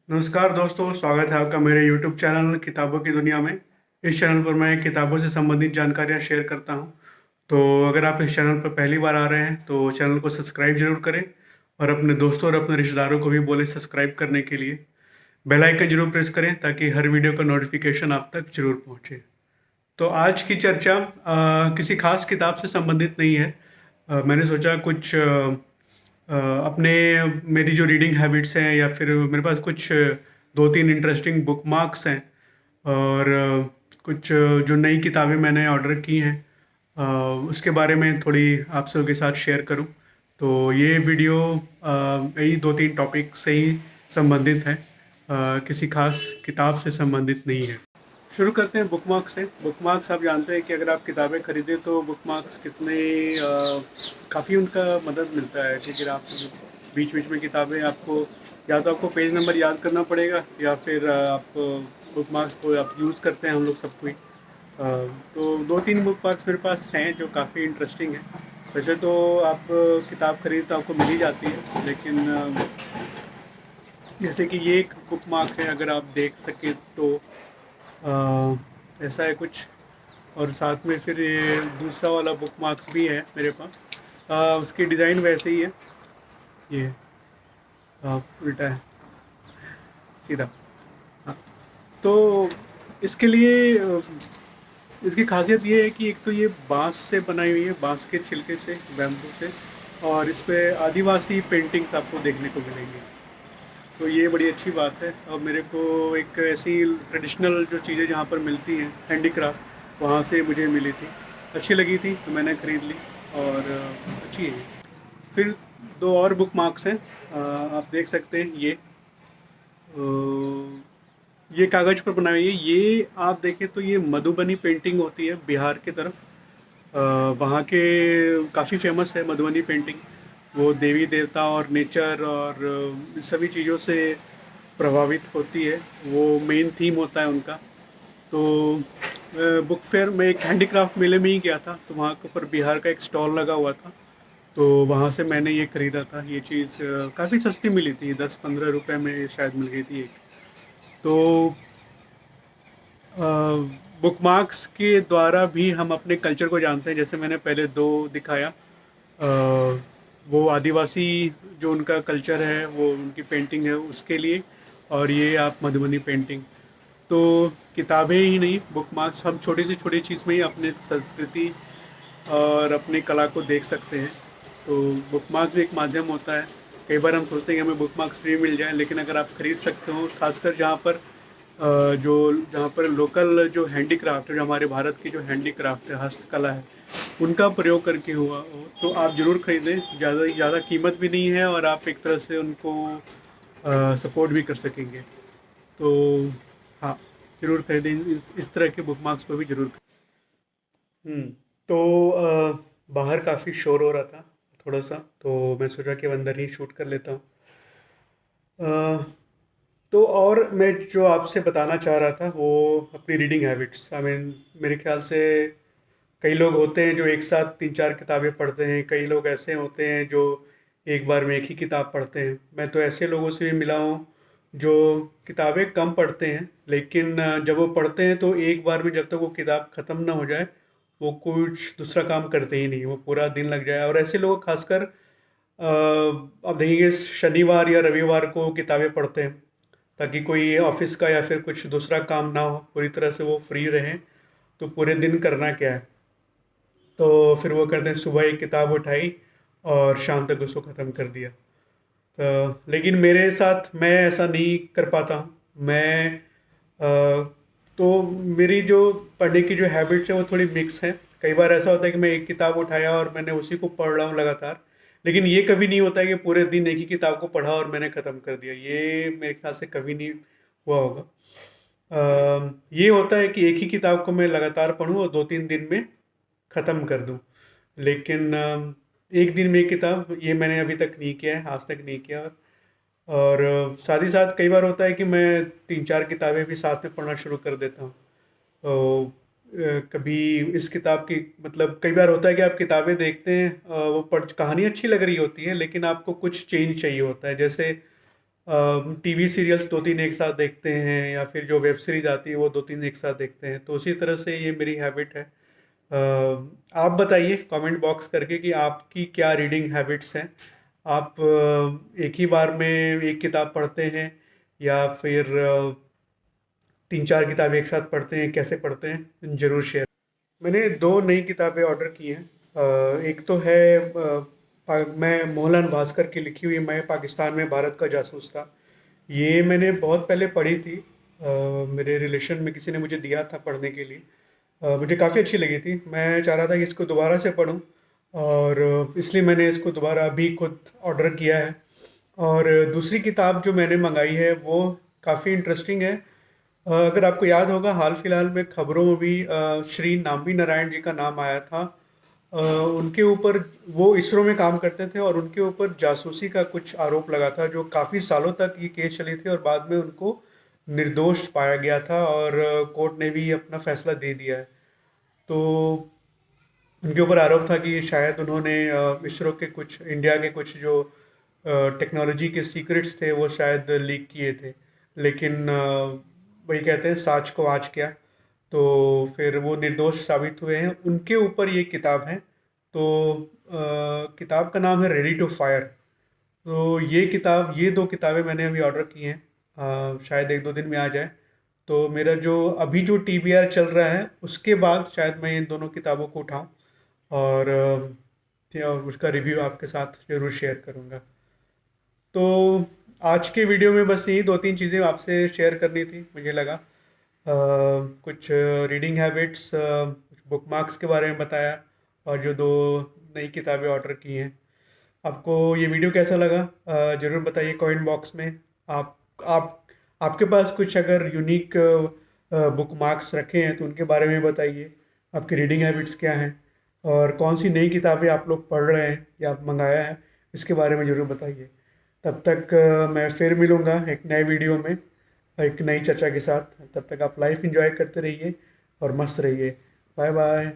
नमस्कार दोस्तों, स्वागत है आपका मेरे YouTube चैनल किताबों की दुनिया में। इस चैनल पर मैं किताबों से संबंधित जानकारियाँ शेयर करता हूँ। तो अगर आप इस चैनल पर पहली बार आ रहे हैं तो चैनल को सब्सक्राइब जरूर करें और अपने दोस्तों और अपने रिश्तेदारों को भी बोलें सब्सक्राइब करने के लिए। बेल आइकन जरूर प्रेस करें ताकि हर वीडियो का नोटिफिकेशन आप तक जरूर पहुँचे। तो आज की चर्चा किसी खास किताब से संबंधित नहीं है। मैंने सोचा कुछ अपने मेरी जो रीडिंग हैबिट्स हैं या फिर मेरे पास कुछ दो तीन इंटरेस्टिंग बुक मार्क्स हैं और कुछ जो नई किताबें मैंने ऑर्डर की हैं उसके बारे में थोड़ी आप सबके के साथ शेयर करूं। तो ये वीडियो यही दो तीन टॉपिक से ही संबंधित है, किसी खास किताब से संबंधित नहीं है। शुरू करते हैं बुकमार्क्स से। बुकमार्क्स आप जानते हैं कि अगर आप किताबें खरीदें तो बुकमार्क्स कितने काफ़ी उनका मदद मिलता है, क्योंकि आप बीच बीच में किताबें आपको या तो आपको पेज नंबर याद करना पड़ेगा या फिर आप बुकमार्क्स को आप यूज़ करते हैं हम लोग सब कोई। तो दो तीन बुकमार्क्स मेरे पास हैं जो काफ़ी इंटरेस्टिंग है। वैसे तो आप किताब खरीद तो आपको मिल ही जाती है, लेकिन जैसे कि ये एक बुकमार्क है, अगर आप देख सकें तो ऐसा है कुछ। और साथ में फिर ये दूसरा वाला बुक मार्क्स भी है मेरे पास। उसकी डिज़ाइन वैसे ही है, ये उल्टा है सीधा। हाँ, तो इसके लिए इसकी खासियत ये है कि एक तो ये बांस से बनाई हुई है, बांस के छिलके से, बैम्बू से, और इस पे आदिवासी पेंटिंग्स आपको देखने को मिलेंगी। तो ये बड़ी अच्छी बात है। और मेरे को एक ऐसी ट्रेडिशनल जो चीज़ें जहाँ पर मिलती हैं हैंडीक्राफ्ट, वहाँ से मुझे मिली थी, अच्छी लगी थी तो मैंने ख़रीद ली और अच्छी है। फिर दो और बुक मार्क्स हैं, आप देख सकते हैं ये कागज़ पर बनाई हुई है। ये आप देखें तो ये मधुबनी पेंटिंग होती है बिहार की तरफ। वहाँ के काफ़ी फेमस है मधुबनी पेंटिंग। वो देवी देवता और नेचर और सभी चीज़ों से प्रभावित होती है, वो मेन थीम होता है उनका। तो बुक फेयर में एक हैंडीक्राफ्ट मेले में ही गया था, तो वहाँ के ऊपर बिहार का एक स्टॉल लगा हुआ था, तो वहाँ से मैंने ये ख़रीदा था। ये चीज़ काफ़ी सस्ती मिली थी, 10-15 रुपए में शायद मिल गई थी एक। तो बुकमार्क्स के द्वारा भी हम अपने कल्चर को जानते हैं। जैसे मैंने पहले दो दिखाया, वो आदिवासी जो उनका कल्चर है, वो उनकी पेंटिंग है उसके लिए, और ये आप मधुबनी पेंटिंग। तो किताबें ही नहीं, बुकमार्क्स हम छोटी से छोटी चीज़ में ही अपने संस्कृति और अपनी कला को देख सकते हैं। तो बुकमार्क्स भी एक माध्यम होता है। कई बार हम सोचते हैं कि हमें बुकमार्क्स फ्री मिल जाए, लेकिन अगर आप खरीद सकते हो, खासकर जहाँ पर जो जहाँ पर लोकल जो हैंडीक्राफ्ट है, जो हमारे भारत की जो हैंडीक्राफ्ट है, हस्तकला है, उनका प्रयोग करके हुआ हो तो आप ज़रूर खरीदें। ज़्यादा कीमत भी नहीं है और आप एक तरह से उनको सपोर्ट भी कर सकेंगे। तो हाँ, ज़रूर खरीदें, इस तरह के बुकमार्क्स को भी ज़रूर। हम्म, तो बाहर काफ़ी शोर हो रहा था थोड़ा सा, तो मैं सोचा कि अंदर ही शूट कर लेता हूँ। तो और मैं जो आपसे बताना चाह रहा था वो अपनी रीडिंग हैबिट्स। आई मीन, मेरे ख्याल से कई लोग होते हैं जो एक साथ तीन चार किताबें पढ़ते हैं, कई लोग ऐसे होते हैं जो एक बार में एक ही किताब पढ़ते हैं। मैं तो ऐसे लोगों से भी मिला हूँ जो किताबें कम पढ़ते हैं, लेकिन जब वो पढ़ते हैं तो एक बार में, जब तक वो किताब ख़त्म ना हो जाए, वो कुछ दूसरा काम करते ही नहीं, वो पूरा दिन लग जाए। और ऐसे लोग खासकर आप देखेंगे शनिवार या रविवार को किताबें पढ़ते हैं, ताकि कोई ऑफिस का या फिर कुछ दूसरा काम ना हो, पूरी तरह से वो फ्री रहें। तो पूरे दिन करना क्या है, तो फिर वो करते हैं सुबह एक किताब उठाई और शाम तक उसको ख़त्म कर दिया। तो लेकिन मेरे साथ मैं ऐसा नहीं कर पाता हूँ। मैं तो मेरी जो पढ़ने की जो हैबिट्स है वो थोड़ी मिक्स है। कई बार ऐसा होता है कि मैं एक किताब उठाया और मैंने उसी को पढ़ रहा हूँ लगातार, लेकिन ये कभी नहीं होता है कि पूरे दिन एक ही किताब को पढ़ा और मैंने ख़त्म कर दिया। ये मेरे ख्याल से कभी नहीं हुआ होगा। ये होता है कि एक ही किताब को मैं लगातार पढूं और 2-3 दिन में ख़त्म कर दूं, लेकिन एक दिन में एक किताब, ये मैंने अभी तक नहीं किया है, आज तक नहीं किया। और साथ ही साथ कई बार होता है कि मैं 3-4 किताबें भी साथ में पढ़ना शुरू कर देता हूँ। तो कभी इस किताब की, मतलब कई बार होता है कि आप किताबें देखते हैं, वो पढ़, कहानी अच्छी लग रही होती है, लेकिन आपको कुछ चेंज चाहिए होता है। जैसे टीवी सीरियल्स दो तीन एक साथ देखते हैं, या फिर जो वेब सीरीज आती है वो दो तीन एक साथ देखते हैं। तो उसी तरह से ये मेरी हैबिट है। आप बताइए कमेंट बॉक्स करके कि आपकी क्या रीडिंग हैबिट्स हैं। आप एक ही बार में एक किताब पढ़ते हैं, या फिर तीन चार किताबें एक साथ पढ़ते हैं, कैसे पढ़ते हैं, ज़रूर शेयर। मैंने दो नई किताबें ऑर्डर की हैं। एक तो है मैं मोहनलाल भास्कर की लिखी हुई मैं पाकिस्तान में भारत का जासूस था। ये मैंने बहुत पहले पढ़ी थी। मेरे रिलेशन में किसी ने मुझे दिया था पढ़ने के लिए। मुझे काफ़ी अच्छी लगी थी। मैं चाह रहा था कि इसको दोबारा से पढूं, और इसलिए मैंने इसको दोबारा अभी खुद ऑर्डर किया है। और दूसरी किताब जो मैंने मंगाई है वो काफ़ी इंटरेस्टिंग है। अगर आपको याद होगा, हाल फिलहाल में खबरों में भी श्री नाम्बी नारायण जी का नाम आया था। उनके ऊपर, वो इसरो में काम करते थे और उनके ऊपर जासूसी का कुछ आरोप लगा था, जो काफ़ी सालों तक ये केस चली थी, और बाद में उनको निर्दोष पाया गया था, और कोर्ट ने भी अपना फैसला दे दिया है। तो उनके ऊपर आरोप था कि शायद उन्होंने इसरो के कुछ, इंडिया के कुछ जो टेक्नोलॉजी के सीक्रेट्स थे वो शायद लीक किए थे। लेकिन वही कहते हैं, साच को आज क्या। तो फिर वो निर्दोष साबित हुए हैं। उनके ऊपर ये किताब है। तो किताब का नाम है रेडी टू फायर। तो ये दो किताबें मैंने अभी ऑर्डर की हैं। शायद एक दो दिन में आ जाए। तो मेरा जो अभी जो टीबीआर चल रहा है उसके बाद शायद मैं इन दोनों किताबों को उठाऊं, और उसका रिव्यू आपके साथ ज़रूर शेयर करूंगा। तो आज के वीडियो में बस यही दो तीन चीज़ें आपसे शेयर करनी थी। मुझे लगा कुछ रीडिंग हैबिट्स, कुछ बुक मार्क्स के बारे में बताया, और जो दो नई किताबें ऑर्डर की हैं। आपको ये वीडियो कैसा लगा, ज़रूर बताइए कमेंट बॉक्स में। आप आप आपके पास कुछ अगर यूनिक बुक मार्क्स रखे हैं तो उनके बारे में बताइए। आपकी रीडिंग हैबिट्स क्या हैं, और कौन सी नई किताबें आप लोग पढ़ रहे हैं या आप मंगाया है, इसके बारे में ज़रूर बताइए। तब तक मैं फिर मिलूँगा एक नए वीडियो में, एक नई चर्चा के साथ। तब तक आप लाइफ एंजॉय करते रहिए और मस्त रहिए। Bye bye.